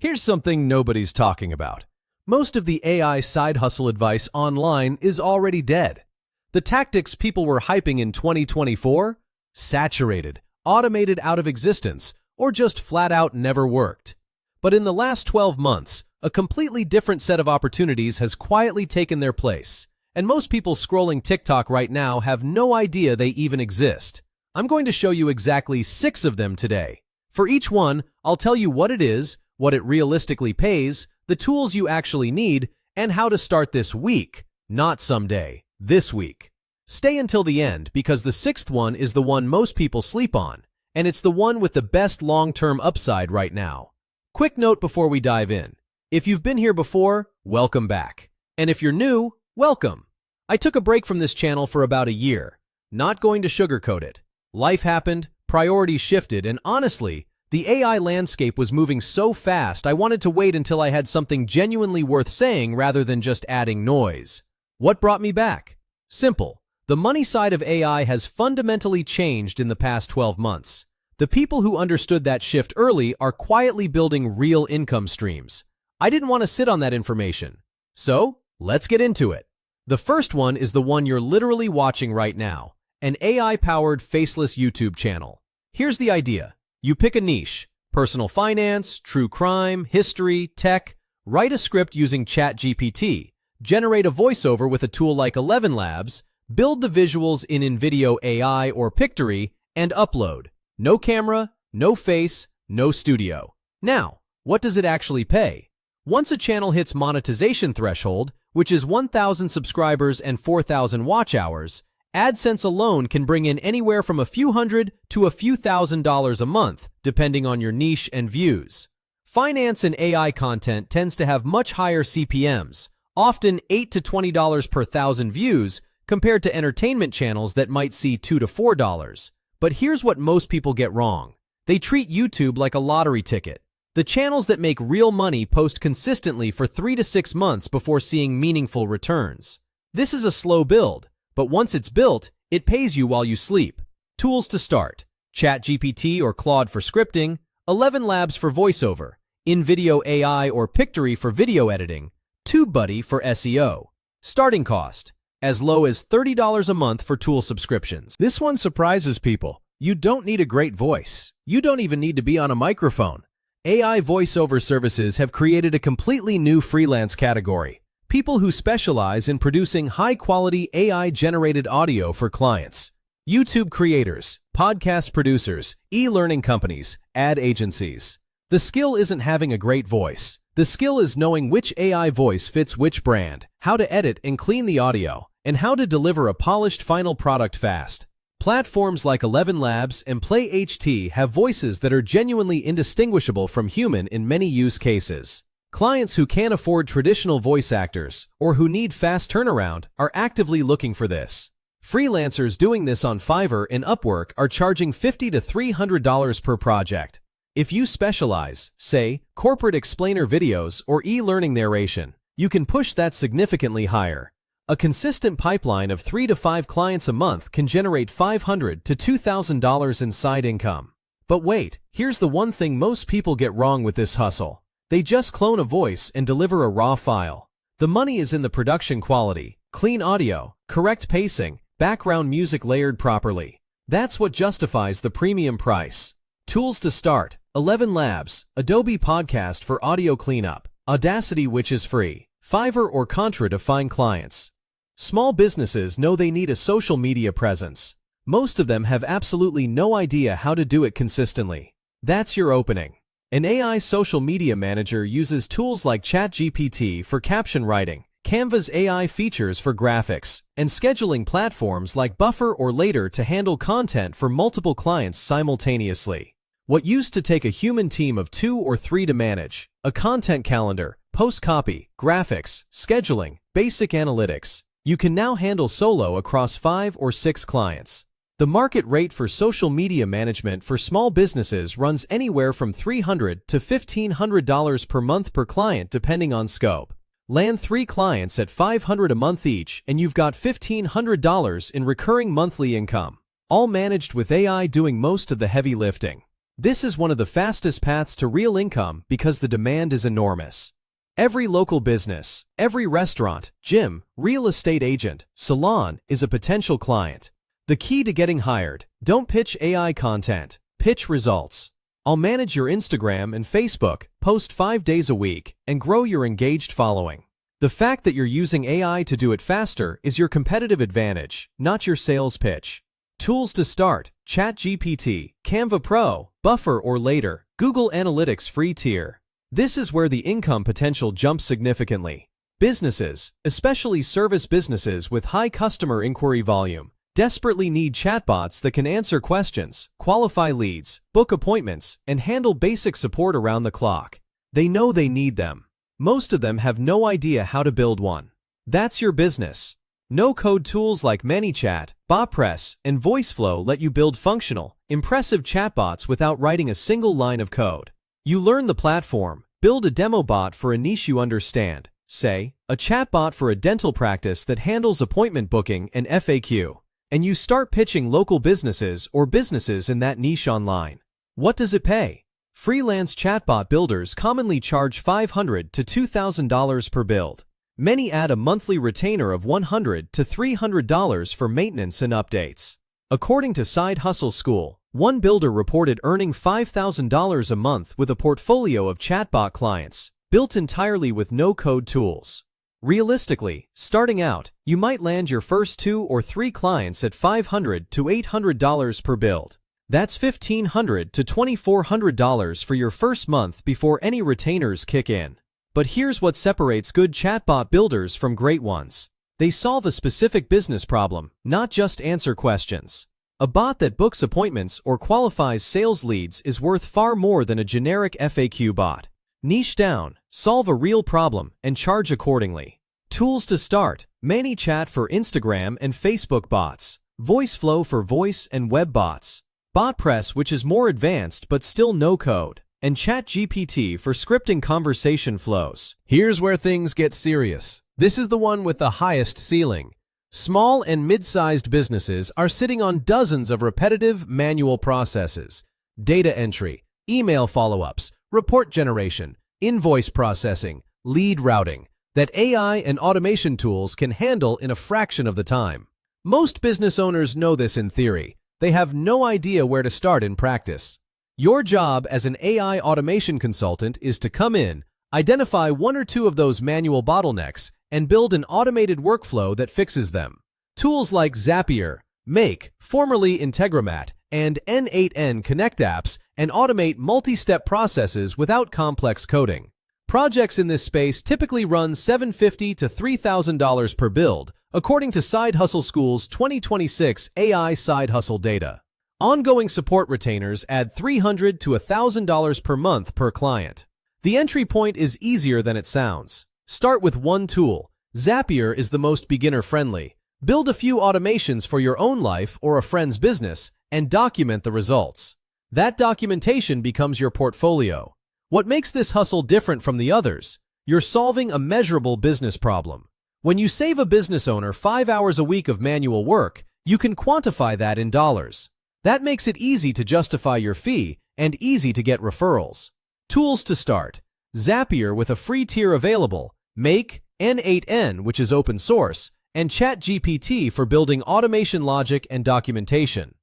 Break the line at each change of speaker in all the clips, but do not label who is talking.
Here's something nobody's talking about. Most of the AI side hustle advice online is already dead. The tactics people were hyping in 2024? Saturated, automated out of existence, or just flat out never worked. But in the last 12 months, a completely different set of opportunities has quietly taken their place. And most people scrolling TikTok right now have no idea they even exist. I'm going to show you exactly 6 of them today. For each one, I'll tell you what it is, what it realistically pays, the tools you actually need, and how to start this week, not someday, this week. Stay until the end because the 6th one is the one most people sleep on, and it's the one with the best long-term upside right now. Quick note before we dive in. If you've been here before, welcome back. And if you're new, welcome. I took a break from this channel for about a year. Not going to sugarcoat it. Life happened, priorities shifted, and honestly, the AI landscape was moving so fast I wanted to wait until I had something genuinely worth saying rather than just adding noise. What brought me back? Simple. The money side of AI has fundamentally changed in the past 12 months. The people who understood that shift early are quietly building real income streams. I didn't want to sit on that information. So, let's get into it. The first one is the one you're literally watching right now, an AI-powered faceless YouTube channel. Here's the idea. You pick a niche, personal finance, true crime, history, tech, write a script using ChatGPT, generate a voiceover with a tool like ElevenLabs, build the visuals in InVideo AI or Pictory, and upload. No camera, no face, no studio. Now, what does it actually pay? Once a channel hits monetization threshold, which is 1,000 subscribers and 4,000 watch hours, AdSense alone can bring in anywhere from a few hundred to a few $1,000s a month, depending on your niche and views. Finance and AI content tends to have much higher CPMs, often $8 to $20 per 1,000 views, compared to entertainment channels that might see $2 to $4. But here's what most people get wrong. They treat YouTube like a lottery ticket. The channels that make real money post consistently for 3 to 6 months before seeing meaningful returns. This is a slow build, but once it's built, it pays you while you sleep. Tools to start: ChatGPT or Claude for scripting, ElevenLabs for voiceover, InVideo AI or Pictory for video editing, TubeBuddy for SEO. Starting cost: as low as $30 a month for tool subscriptions. This one surprises people. You don't need a great voice. You don't even need to be on a microphone. AI voiceover services have created a completely new freelance category. People who specialize in producing high-quality AI-generated audio for clients. YouTube creators, podcast producers, e-learning companies, ad agencies. The skill isn't having a great voice. The skill is knowing which AI voice fits which brand, how to edit and clean the audio, and how to deliver a polished final product fast. Platforms like ElevenLabs and PlayHT have voices that are genuinely indistinguishable from human in many use cases. Clients who can't afford traditional voice actors or who need fast turnaround are actively looking for this. Freelancers doing this on Fiverr and Upwork are charging $50 to $300 per project. If you specialize, say, corporate explainer videos or e-learning narration, you can push that significantly higher. A consistent pipeline of 3 to 5 clients a month can generate $500 to $2,000 in side income. But wait, here's the one thing most people get wrong with this hustle. They just clone a voice and deliver a raw file. The money is in the production quality, clean audio, correct pacing, background music layered properly. That's what justifies the premium price. Tools to start: ElevenLabs, Adobe Podcast for audio cleanup, Audacity, which is free, Fiverr or Contra to find clients. Small businesses know they need a social media presence. Most of them have absolutely no idea how to do it consistently. That's your opening. An AI social media manager uses tools like ChatGPT for caption writing, Canva's AI features for graphics, and scheduling platforms like Buffer or Later to handle content for multiple clients simultaneously. What used to take a human team of 2 or 3 to manage, a content calendar, post copy, graphics, scheduling, basic analytics, you can now handle solo across 5 or 6 clients. The market rate for social media management for small businesses runs anywhere from $300 to $1,500 per month per client depending on scope. Land 3 clients at $500 a month each and you've got $1,500 in recurring monthly income, all managed with AI doing most of the heavy lifting. This is one of the fastest paths to real income because the demand is enormous. Every local business, every restaurant, gym, real estate agent, salon is a potential client. The key to getting hired: don't pitch AI content, pitch results. I'll manage your Instagram and Facebook, post 5 days a week, and grow your engaged following. The fact that you're using AI to do it faster is your competitive advantage, not your sales pitch. Tools to start: ChatGPT, Canva Pro, Buffer or later, Google Analytics free tier. This is where the income potential jumps significantly. Businesses, especially service businesses with high customer inquiry volume, desperately need chatbots that can answer questions, qualify leads, book appointments, and handle basic support around the clock. They know they need them. Most of them have no idea how to build one. That's your business. No-code tools like ManyChat, BotPress, and VoiceFlow let you build functional, impressive chatbots without writing a single line of code. You learn the platform, build a demo bot for a niche you understand, say, a chatbot for a dental practice that handles appointment booking and FAQ, and you start pitching local businesses or businesses in that niche online. What does it pay? Freelance chatbot builders commonly charge $500 to $2,000 per build. Many add a monthly retainer of $100 to $300 for maintenance and updates. According to Side Hustle School, one builder reported earning $5,000 a month with a portfolio of chatbot clients, built entirely with no-code tools. Realistically, starting out, you might land your first 2 or 3 clients at $500 to $800 per build. That's $1,500 to $2,400 for your first month before any retainers kick in. But here's what separates good chatbot builders from great ones. They solve a specific business problem, not just answer questions. A bot that books appointments or qualifies sales leads is worth far more than a generic FAQ bot. Niche down, solve a real problem, and charge accordingly. Tools to start: ManyChat for Instagram and Facebook bots, VoiceFlow for voice and web bots, BotPress, which is more advanced but still no code, and ChatGPT for scripting conversation flows. Here's where things get serious. This is the one with the highest ceiling. Small and mid-sized businesses are sitting on dozens of repetitive manual processes: data entry, email follow-ups, report generation, invoice processing, lead routing, that AI and automation tools can handle in a fraction of the time. Most business owners know this in theory. They have no idea where to start in practice. Your job as an AI automation consultant is to come in, identify 1 or 2 of those manual bottlenecks, and build an automated workflow that fixes them. Tools like Zapier, Make, formerly Integromat, and N8N connect apps and automate multi-step processes without complex coding. Projects in this space typically run $750 to $3,000 per build, according to Side Hustle School's 2026 AI Side Hustle data. Ongoing support retainers add $300 to $1,000 per month per client. The entry point is easier than it sounds. Start with one tool. Zapier is the most beginner-friendly. Build a few automations for your own life or a friend's business and document the results. That documentation becomes your portfolio. What makes this hustle different from the others? You're solving a measurable business problem. When you save a business owner 5 hours a week of manual work, you can quantify that in dollars. That makes it easy to justify your fee and easy to get referrals. Tools to start: Zapier with a free tier available, Make, N8N, which is open source, and ChatGPT for building automation logic and documentation.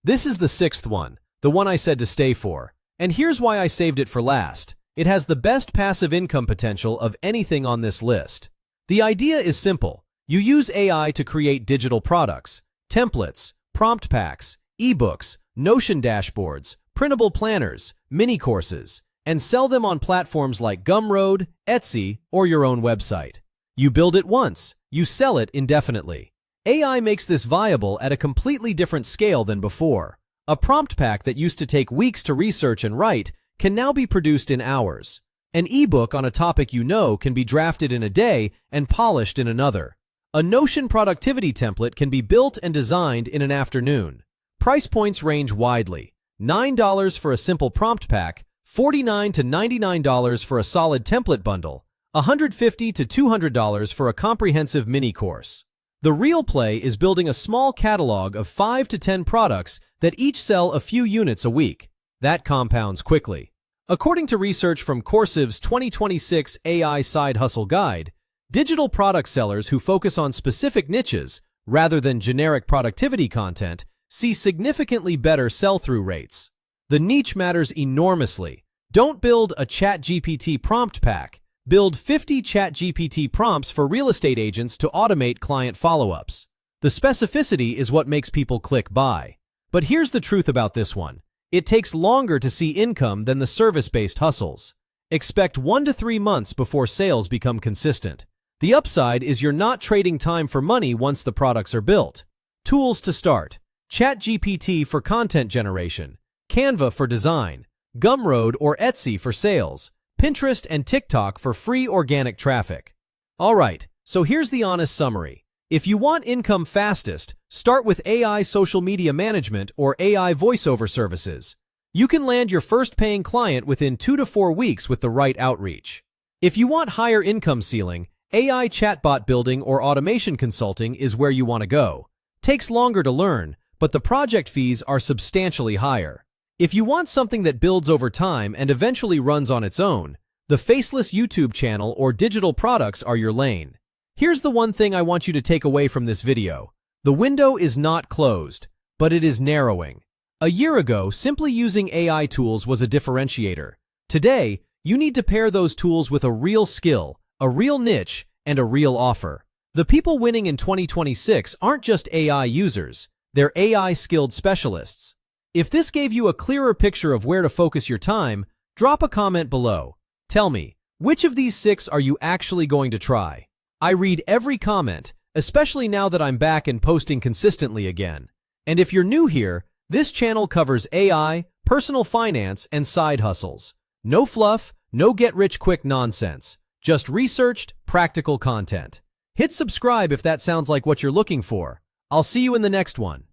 This is the 6th one, the one I said to stay for. And here's why I saved it for last. It has the best passive income potential of anything on this list. The idea is simple. You use AI to create digital products, templates, prompt packs, ebooks, Notion dashboards, printable planners, mini courses, and sell them on platforms like Gumroad, Etsy, or your own website. You build it once, you sell it indefinitely. AI makes this viable at a completely different scale than before. A prompt pack that used to take weeks to research and write can now be produced in hours. An ebook on a topic you know can be drafted in a day and polished in another. A Notion productivity template can be built and designed in an afternoon. Price points range widely: $9 for a simple prompt pack, $49 to $99 for a solid template bundle, $150 to $200 for a comprehensive mini course. The real play is building a small catalog of 5 to 10 products that each sell a few units a week. That compounds quickly. According to research from Coursiv's 2026 AI Side Hustle Guide, digital product sellers who focus on specific niches rather than generic productivity content see significantly better sell-through rates. The niche matters enormously. Don't build a ChatGPT prompt pack. Build 50 ChatGPT prompts for real estate agents to automate client follow-ups. The specificity is what makes people click buy. But here's the truth about this one. It takes longer to see income than the service-based hustles. Expect 1 to 3 months before sales become consistent. The upside is you're not trading time for money once the products are built. Tools to start: ChatGPT for content generation, Canva for design, Gumroad or Etsy for sales, Pinterest and TikTok for free organic traffic. Alright, so here's the honest summary. If you want income fastest, start with AI social media management or AI voiceover services. You can land your first paying client within 2 to 4 weeks with the right outreach. If you want higher income ceiling, AI chatbot building or automation consulting is where you want to go. Takes longer to learn, but the project fees are substantially higher. If you want something that builds over time and eventually runs on its own, the faceless YouTube channel or digital products are your lane. Here's the one thing I want you to take away from this video. The window is not closed, but it is narrowing. A year ago, simply using AI tools was a differentiator. Today, you need to pair those tools with a real skill, a real niche, and a real offer. The people winning in 2026 aren't just AI users, they're AI-skilled specialists. If this gave you a clearer picture of where to focus your time, drop a comment below. Tell me, which of these 6 are you actually going to try? I read every comment, especially now that I'm back and posting consistently again. And if you're new here, this channel covers AI, personal finance, and side hustles. No fluff, no get-rich-quick nonsense. Just researched, practical content. Hit subscribe if that sounds like what you're looking for. I'll see you in the next one.